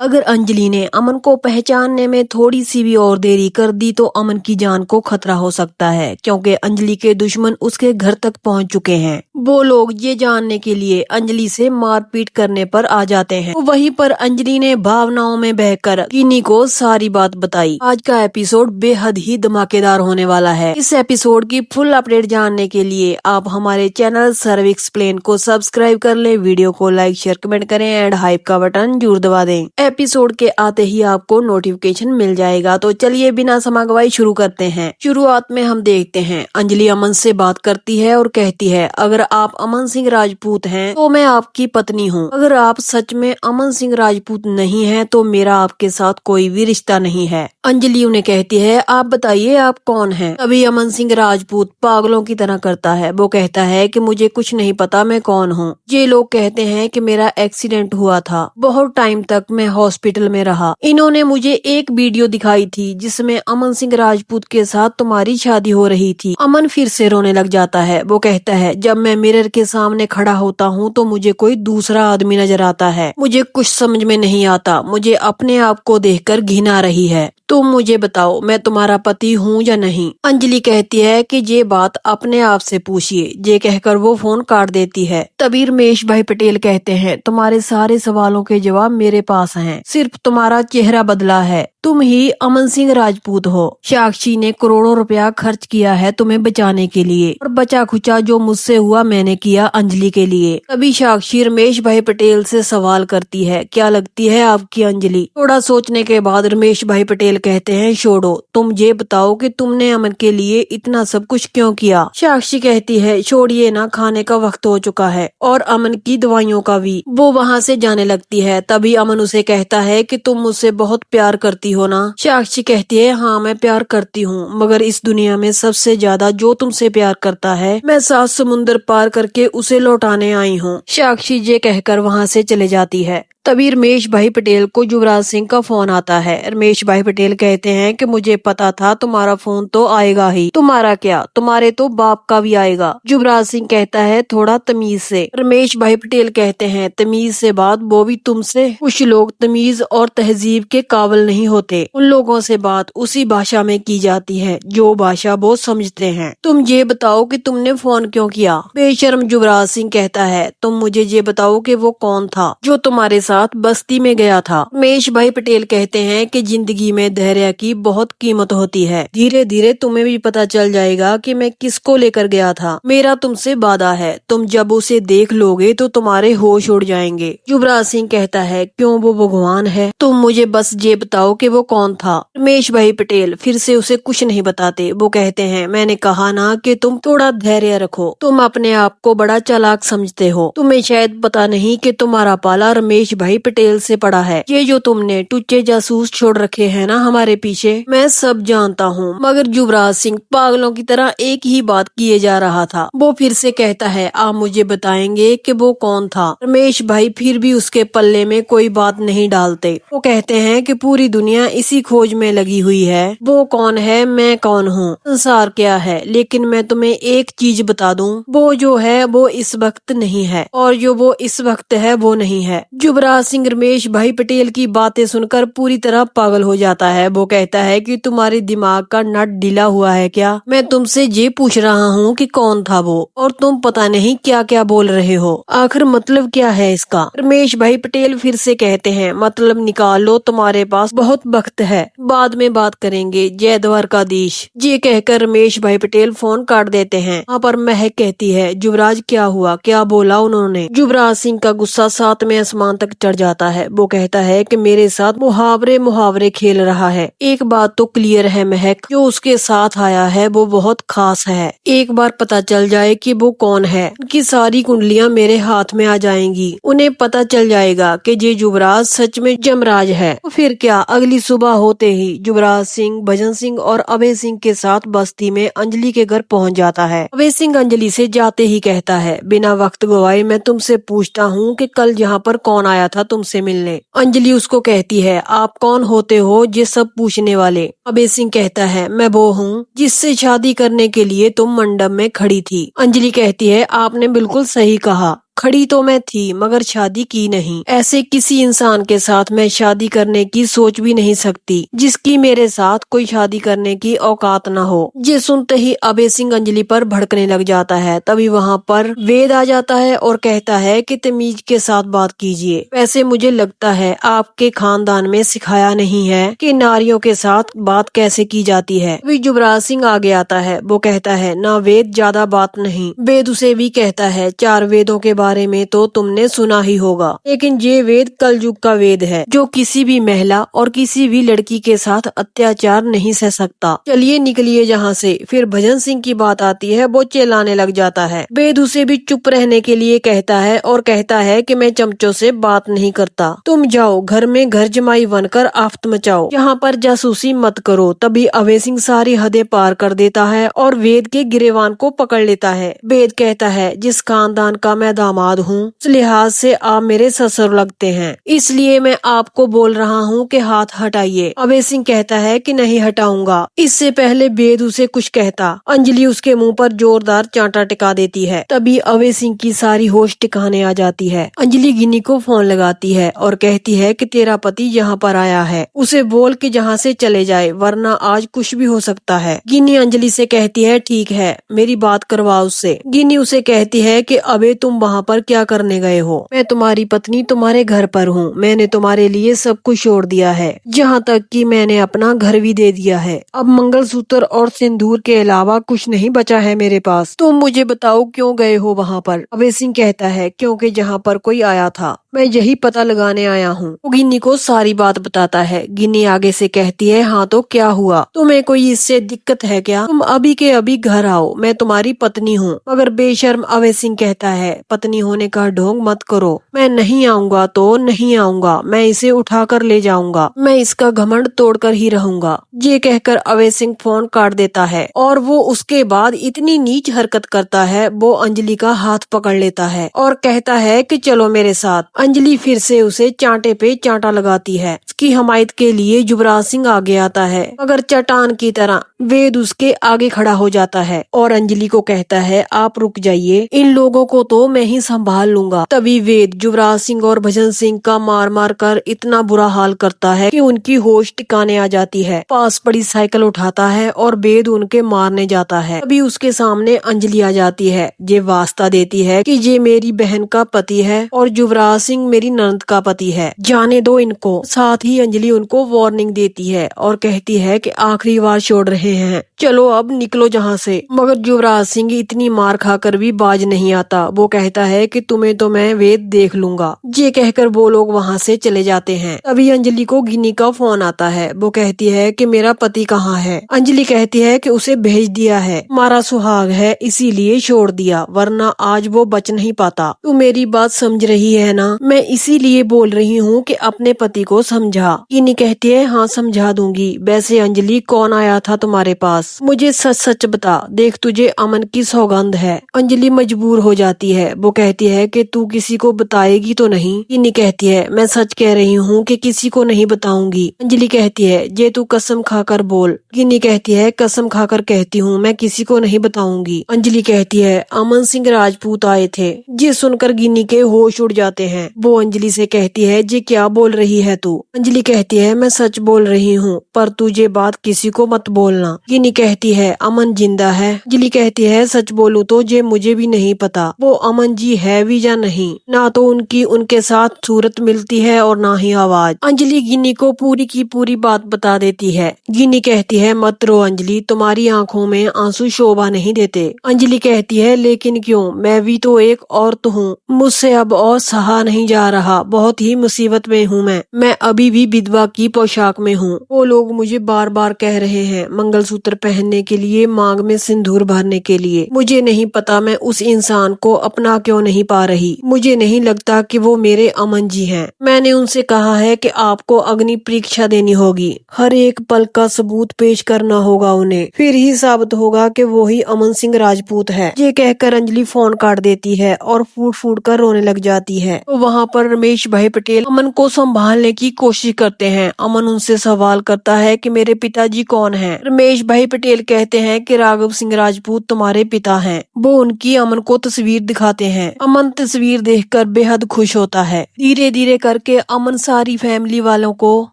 अगर अंजलि ने अमन को पहचानने में थोड़ी सी भी और देरी कर दी तो अमन की जान को खतरा हो सकता है, क्योंकि अंजलि के दुश्मन उसके घर तक पहुंच चुके हैं। वो लोग ये जानने के लिए अंजलि से मारपीट करने पर आ जाते हैं। तो वहीं पर अंजलि ने भावनाओं में बहकर किन्नी को सारी बात बताई। आज का एपिसोड बेहद ही धमाकेदार होने वाला है। इस एपिसोड की फुल अपडेट जानने के लिए आप हमारे चैनल सर्व एक्सप्लेन को सब्सक्राइब कर ले, वीडियो को लाइक शेयर कमेंट करें एंड हाइप का बटन जरूर दबा दें। एपिसोड के आते ही आपको नोटिफिकेशन मिल जाएगा। तो चलिए बिना समय गवाए शुरू करते हैं। शुरुआत में हम देखते हैं अंजलि अमन से बात करती है और कहती है, अगर आप अमन सिंह राजपूत हैं तो मैं आपकी पत्नी हूँ। अगर आप सच में अमन सिंह राजपूत नहीं हैं तो मेरा आपके साथ कोई भी रिश्ता नहीं है। अंजलि उन्हें कहती है, आप बताइए आप कौन हैं? तभी अमन सिंह राजपूत पागलों की तरह करता है। वो कहता है कि मुझे कुछ नहीं पता मैं कौन हूँ। ये लोग कहते हैं कि मेरा एक्सीडेंट हुआ था, बहुत टाइम तक मैं हॉस्पिटल में रहा। इन्होंने मुझे एक वीडियो दिखाई थी जिसमें अमन सिंह राजपूत के साथ तुम्हारी शादी हो रही थी। अमन फिर से रोने लग जाता है। वो कहता है, जब मैं मिरर के सामने खड़ा होता हूँ तो मुझे कोई दूसरा आदमी नजर आता है। मुझे कुछ समझ में नहीं आता, मुझे अपने आप को देखकर घिन आ रही है। तुम मुझे बताओ मैं तुम्हारा पति हूँ या नहीं? अंजलि कहती है कि ये बात अपने आप से पूछिए। ये कहकर वो फोन काट देती है। तभी रमेश भाई पटेल कहते हैं, तुम्हारे सारे सवालों के जवाब मेरे पास हैं, सिर्फ तुम्हारा चेहरा बदला है। तुम ही अमन सिंह राजपूत हो। साक्षी ने करोड़ों रुपया खर्च किया है तुम्हें बचाने के लिए, और बचा खुचा जो मुझसे हुआ मैंने किया अंजलि के लिए। तभी साक्षी रमेश भाई पटेल से सवाल करती है, क्या लगती है आपकी अंजलि? थोड़ा सोचने के बाद रमेश भाई पटेल कहते हैं, छोड़ो, तुम ये बताओ कि तुमने अमन के लिए इतना सब कुछ क्यों किया? साक्षी कहती है, छोड़िए ना, खाने का वक्त हो चुका है और अमन की दवाइयों का भी। वो वहाँ से जाने लगती है। तभी अमन उसे कहता है कि तुम मुझसे बहुत प्यार करती हो ना? साक्षी कहती है, हाँ मैं प्यार करती हूँ, मगर इस दुनिया में सबसे ज्यादा जो तुमसे प्यार करता है मैं 7 समुंदर पार करके उसे लौटाने आई हूँ। साक्षी ये कहकर वहाँ से चले जाती है। तभी रमेश भाई पटेल को युवराज सिंह का फोन आता है। रमेश भाई पटेल कहते हैं कि मुझे पता था तुम्हारा फोन तो आएगा ही, तुम्हारा क्या, तुम्हारे तो बाप का भी आएगा। युवराज सिंह कहता है, थोड़ा तमीज से। रमेश भाई पटेल कहते हैं, तमीज से बात, वो भी तुमसे? कुछ लोग तमीज और तहजीब के काबिल नहीं होते, उन लोगों से बात उसी भाषा में की जाती है जो भाषा वो समझते हैं। तुम ये बताओ कि तुमने फोन क्यों किया? बेशर्म युवराज सिंह कहता है, तुम मुझे ये बताओ कि वो कौन था जो तुम्हारे साथ बस्ती में गया था? रमेश भाई पटेल कहते हैं कि जिंदगी में धैर्य की बहुत कीमत होती है, धीरे धीरे तुम्हें भी पता चल जाएगा कि मैं किसको लेकर गया था। मेरा तुमसे वादा है, तुम जब उसे देख लोगे तो तुम्हारे होश उड़ जाएंगे। युवराज सिंह कहता है, क्यों, वो भगवान है? तुम मुझे बस ये बताओ कि वो कौन था। रमेश भाई पटेल फिर से उसे कुछ नहीं बताते। वो कहते हैं, मैंने कहा ना कि तुम थोड़ा धैर्य रखो, तुम अपने आप को बड़ा चालाक समझते हो। तुम्हें शायद पता नहीं कि तुम्हारा पाला रमेश भाई पटेल से पड़ा है। ये जो तुमने टुच्चे जासूस छोड़ रखे हैं ना हमारे पीछे, मैं सब जानता हूँ। मगर युवराज सिंह पागलों की तरह एक ही बात किए जा रहा था। वो फिर से कहता है, आप मुझे बताएंगे कि वो कौन था? रमेश भाई फिर भी उसके पल्ले में कोई बात नहीं डालते। वो कहते हैं कि पूरी दुनिया इसी खोज में लगी हुई है, वो कौन है, मैं कौन हूँ, संसार क्या है। लेकिन मैं तुम्हें एक चीज बता दूं, वो जो है वो इस वक्त नहीं है, और जो वो इस वक्त है वो नहीं है। युवराज सिंह रमेश भाई पटेल की बातें सुनकर पूरी तरह पागल हो जाता है। वो कहता है कि तुम्हारे दिमाग का नट ढीला हुआ है क्या? मैं तुमसे ये पूछ रहा हूँ कि कौन था वो, और तुम पता नहीं क्या क्या बोल रहे हो। आखिर मतलब क्या है इसका? रमेश भाई पटेल फिर से कहते हैं, मतलब निकाल लो, तुम्हारे पास बहुत वक्त है, बाद में बात करेंगे, जय द्वारकाधीश। ये कहकर रमेश भाई पटेल फोन काट देते हैं। वहाँ पर महक कहती है, युवराज क्या हुआ, क्या बोला उन्होंने? युवराज सिंह का गुस्सा 7वें आसमान तक चढ़ जाता है। वो कहता है कि मेरे साथ मुहावरे खेल रहा है। एक बात तो क्लियर है महक, जो उसके साथ आया है वो बहुत खास है। एक बार पता चल जाए कि वो कौन है, उनकी सारी कुंडलियां मेरे हाथ में आ जाएंगी। उन्हें पता चल जाएगा कि ये युवराज सच में जमराज है। तो फिर क्या, अगली सुबह होते ही युवराज सिंह, भजन सिंह और अभय सिंह के साथ बस्ती में अंजलि के घर पहुंच जाता है। अभय सिंह अंजलि से जाते ही कहता है, बिना वक्त गवाए मैं तुमसे पूछता हूँ कि कल यहाँ पर कौन आया था तुमसे मिलने? अंजलि उसको कहती है, आप कौन होते हो ये सब पूछने वाले? अभय सिंह कहता है, मैं वो हूँ जिससे शादी करने के लिए तुम मंडप में खड़ी थी। अंजलि कहती है, आपने बिल्कुल सही कहा, खड़ी तो मैं थी मगर शादी की नहीं। ऐसे किसी इंसान के साथ मैं शादी करने की सोच भी नहीं सकती जिसकी मेरे साथ कोई शादी करने की औकात न हो। ये सुनते ही अभय सिंह अंजलि पर भड़कने लग जाता है। तभी वहाँ पर वेद आ जाता है और कहता है कि तमीज के साथ बात कीजिए। वैसे मुझे लगता है आपके खानदान में सिखाया नहीं है कि नारियों के साथ बात कैसे की जाती है। अभी युवराज सिंह आगे आता है। वो कहता है ना वेद ज्यादा बात नहीं। वेद उसे भी कहता है 4 वेदों के बारे में तो तुमने सुना ही होगा, लेकिन ये वेद कलयुग का वेद है जो किसी भी महिला और किसी भी लड़की के साथ अत्याचार नहीं सह सकता। चलिए निकलिए यहाँ से। फिर भजन सिंह की बात आती है। वो चिल्लाने लग जाता है। वेद उसे भी चुप रहने के लिए कहता है और कहता है कि मैं चमचों से बात नहीं करता। तुम जाओ घर में घर जमाई बनकर आफत मचाओ, यहाँ पर जासूसी मत करो। तभी अभय सिंह सारी हदें पार कर देता है और वेद के गिरेवान को पकड़ लेता है। वेद कहता है जिस खानदान का मैं दामाद हूँ उस लिहाज से आप मेरे ससुर लगते हैं, इसलिए मैं आपको बोल रहा हूँ कि हाथ हटाइए। अभय सिंह कहता है कि नहीं हटाऊंगा। इससे पहले वेद उसे कुछ कहता, अंजलि उसके मुंह पर जोरदार चांटा टिका देती है। तभी अभय सिंह की सारी होश ठिकाने आ जाती है। अंजलि गिन्नी को फोन लगाती है और कहती है कि तेरा पति यहाँ पर आया है, उसे बोल कि जहाँ से चले जाए वरना आज कुछ भी हो सकता है। गिन्नी अंजलि से कहती है ठीक है, मेरी बात करवाओ उससे। गिन्नी उसे कहती है कि अबे तुम वहाँ पर क्या करने गए हो? मैं तुम्हारी पत्नी तुम्हारे घर पर हूँ। मैंने तुम्हारे लिए सब कुछ छोड़ दिया है, यहाँ तक कि मैंने अपना घर भी दे दिया है। अब मंगलसूत्र और सिंदूर के अलावा कुछ नहीं बचा है मेरे पास। तुम मुझे बताओ क्यों गए हो वहाँ पर? अभय सिंह कहता है क्योंकि जहाँ पर कोई आया था मैं यही पता लगाने आया हूँ। वो गिन्नी को सारी बात बताता है। गिन्नी आगे से कहती है हाँ तो क्या हुआ? तुम्हें कोई इससे दिक्कत है क्या? तुम अभी के अभी घर आओ, मैं तुम्हारी पत्नी हूँ। मगर बेशर्म अभय सिंह कहता है पत्नी होने का ढोंग मत करो। मैं नहीं आऊंगा तो नहीं आऊंगा, मैं इसे उठा कर ले जाऊंगा। मैं इसका घमंड तोड़कर ही रहूंगा। ये कहकर अभय सिंह फोन काट देता है और वो उसके बाद इतनी नीच हरकत करता है। वो अंजलि का हाथ पकड़ लेता है और कहता है कि चलो मेरे साथ। अंजलि फिर से उसे चांटे पे चांटा लगाती है। उसकी हमायत के लिए युवराज सिंह आगे आता है, मगर चट्टान की तरह वेद उसके आगे खड़ा हो जाता है और अंजलि को कहता है आप रुक जाइए, इन लोगों को तो मैं ही संभाल लूंगा। तभी वेद युवराज सिंह और भजन सिंह का मार मार कर इतना बुरा हाल करता है कि उनकी होश ठिकाने आ जाती है। पास पड़ी साइकिल उठाता है और वेद उनके मारने जाता है। तभी उसके सामने अंजलि आ जाती है। ये वास्ता देती है कि ये मेरी बहन का पति है और युवराज सिंह मेरी ननद का पति है, जाने दो इनको। साथ ही अंजलि उनको वार्निंग देती है और कहती है कि आखिरी बार छोड़ रहे हैं, चलो अब निकलो जहाँ से। मगर युवराज सिंह इतनी मार खाकर भी बाज नहीं आता। वो कहता है कि तुम्हें तो मैं वेद देख लूंगा। ये कहकर वो लोग वहाँ से चले जाते हैं। तभी अंजलि को गिन्नी का फोन आता है। वो कहती है कि मेरा पति कहाँ है? अंजलि कहती है कि उसे भेज दिया है, मारा सुहाग है इसीलिए छोड़ दिया, वरना आज वो बच नहीं पाता। तू मेरी बात समझ रही है ना? मैं इसीलिए बोल रही हूँ कि अपने पति को समझा। गिन्नी कहती है हाँ समझा दूंगी। वैसे अंजलि कौन आया था तुम्हारे पास? मुझे सच सच बता, देख तुझे अमन की सौगंध है। अंजलि मजबूर हो जाती है। वो कहती है कि तू किसी को बताएगी तो नहीं? गिन्नी कहती है मैं सच कह रही हूँ कि किसी को नहीं बताऊंगी। अंजलि कहती है ये तू कसम खाकर बोल। गिन्नी कहती है कसम खाकर कहती हूँ मैं किसी को नहीं बताऊंगी। अंजलि कहती है अमन सिंह राजपूत आए थे। ये सुनकर गिन्नी के होश उड़ जाते हैं। वो अंजलि से कहती है ये क्या बोल रही है तू? अंजलि कहती है मैं सच बोल रही हूँ, पर तू ये बात किसी को मत बोलना। गिन्नी कहती है अमन जिंदा है? अंजलि कहती है सच बोलूं तो ये मुझे भी नहीं पता वो अमन जी है भी या नहीं, ना तो उनकी उनके साथ सूरत मिलती है और ना ही आवाज। अंजलि गिन्नी को पूरी की पूरी बात बता देती है। गिन्नी कहती है मत रो अंजलि, तुम्हारी आंखों में आंसू शोभा नहीं देते। अंजलि कहती है लेकिन क्यों, मैं भी तो एक औरत हूँ, मुझसे अब और सहा नहीं जा रहा, बहुत ही मुसीबत में हूँ मैं अभी भी विधवा की पोशाक में हूँ। वो लोग मुझे बार बार कह रहे हैं मंगलसूत्र पहनने के लिए, मांग में सिंदूर भरने के लिए। मुझे नहीं पता मैं उस इंसान को अपना क्यों नहीं पा रही। मुझे नहीं लगता कि वो मेरे अमन जी हैं। मैंने उनसे कहा है कि आपको अग्नि परीक्षा देनी होगी, हर एक पल का सबूत पेश करना होगा उन्हें, फिर ही साबित होगा कि वो ही अमन सिंह राजपूत है। ये कहकर अंजलि फोन काट देती है और फूट फूट कर रोने लग जाती है। तो वहाँ पर रमेश भाई पटेल अमन को संभालने की कोशिश करते हैं। अमन उनसे सवाल करता है कि मेरे पिताजी कौन हैं? रमेश भाई पटेल कहते हैं कि राघव सिंह राजपूत तुम्हारे पिता हैं। वो उनकी अमन को तस्वीर दिखाते हैं। अमन तस्वीर देखकर बेहद खुश होता है। धीरे धीरे करके अमन सारी फैमिली वालों को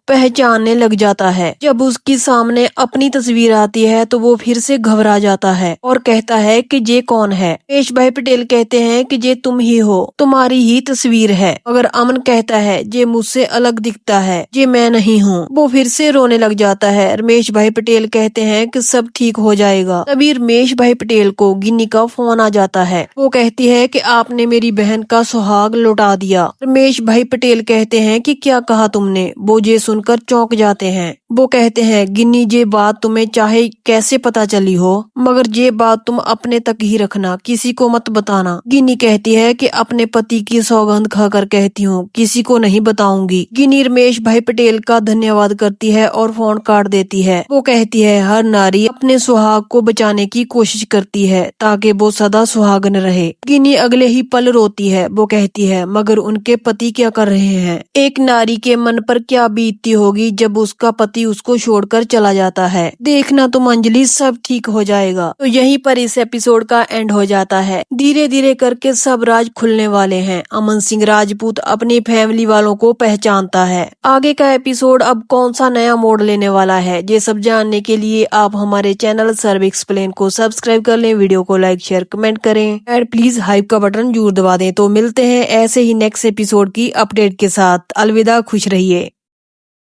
पहचानने लग जाता है। जब उसके सामने अपनी तस्वीर आती है तो वो फिर से घबरा जाता है और कहता है कि ये कौन है? रमेश भाई पटेल कहते हैं कि ये तुम ही हो, तुम्हारी ही तस्वीर है। मगर अमन कहता है ये मुझसे अलग दिखता है, ये मैं नहीं हूँ। वो फिर से रोने लग जाता है। रमेश भाई पटेल कहते हैं कि सब ठीक हो जाएगा। तभी रमेश भाई पटेल को गिन्नी का फोन आ जाता है। वो कहती है कि आपने मेरी बहन का सुहाग लौटा दिया। रमेश भाई पटेल कहते हैं कि क्या कहा तुमने? वो ये सुनकर चौंक जाते हैं। वो कहते हैं गिन्नी ये बात तुम्हें चाहे कैसे पता चली हो, मगर ये बात तुम अपने तक ही रखना, किसी को मत बताना। गिन्नी कहती है कि अपने पति की सौगंध खाकर कहती हूँ किसी को नहीं बताऊंगी। गिन्नी रमेश भाई पटेल का धन्यवाद करती है और फोन काट देती है। वो कहती है हर नारी अपने सुहाग को बचाने की कोशिश करती है ताकि वो सदा सुहागन रहे। गिन्नी अगले ही पल रोती है। वो कहती है मगर उनके पति क्या कर रहे हैं? एक नारी के मन पर क्या बीतती होगी जब उसका पति उसको छोड़कर चला जाता है। देखना तुम अंजलि, सब ठीक हो जाएगा। तो यहीं पर इस एपिसोड का एंड हो जाता है। धीरे धीरे करके सब राज खुलने वाले हैं। अमन सिंह राजपूत अपनी फैमिली वालों को पहचानता है। आगे का एपिसोड अब कौन सा नया मोड़ लेने वाला है, ये सब जानने के लिए आप हमारे चैनल सर्व एक्सप्लेन को सब्सक्राइब कर लें, वीडियो को लाइक शेयर कमेंट करें और प्लीज हाइप का बटन जरूर दबा दें। तो मिलते हैं ऐसे ही नेक्स्ट एपिसोड की अपडेट के साथ। अलविदा, खुश रहिए।